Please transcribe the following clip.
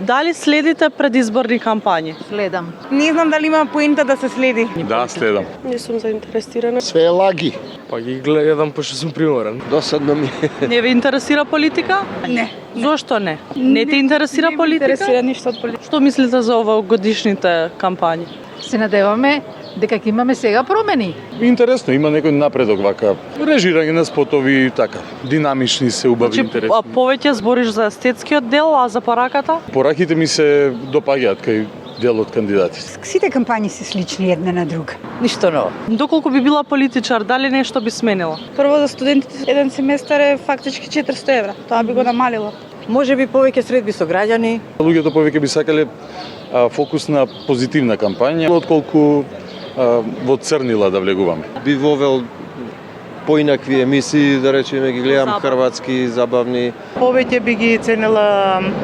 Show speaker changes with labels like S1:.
S1: Дали следите предизборни кампањи?
S2: Следам.
S3: Не знам дали има поента да се следи.
S4: Да, следам.
S1: Не сум заинтересирана.
S5: Све е лаги.
S6: Па ги гледам пошто сум приморан.
S5: Досадно ми е.
S1: Не ви интересира политика?
S3: Не.
S1: Зошто не? Не те интересира
S3: Не
S1: политика?
S3: интересира ништо од политика.
S1: Што мислите за овогодишните кампањи?
S2: Се надеваме дека ќе имаме сега промени.
S4: Интересно, има некој напредок вака. Режирање на спотови, така, динамични се, убави,
S1: Значи,
S4: интересни.
S1: повеќе збориш за естетскиот дел, а за пораката?
S4: Пораките ми се допаѓаат кај дел од кандидатите.
S7: Сите кампањи се слични една на друга.
S2: Ништо ново.
S1: Доколку би била политичар, дали нешто би сменила?
S3: Прво за студентите еден семестар е фактички 400 евра. Тоа би го намалило.
S8: Може би повеќе средби со граѓани.
S4: Луѓето повеќе би сакале фокус на позитивна кампања, отколку во црнила да влегуваме.
S9: Би вовел поинакви емисии, да речеме ги гледам
S1: Забавни.
S9: хрватски, забавни.
S10: Повеќе би ги ценела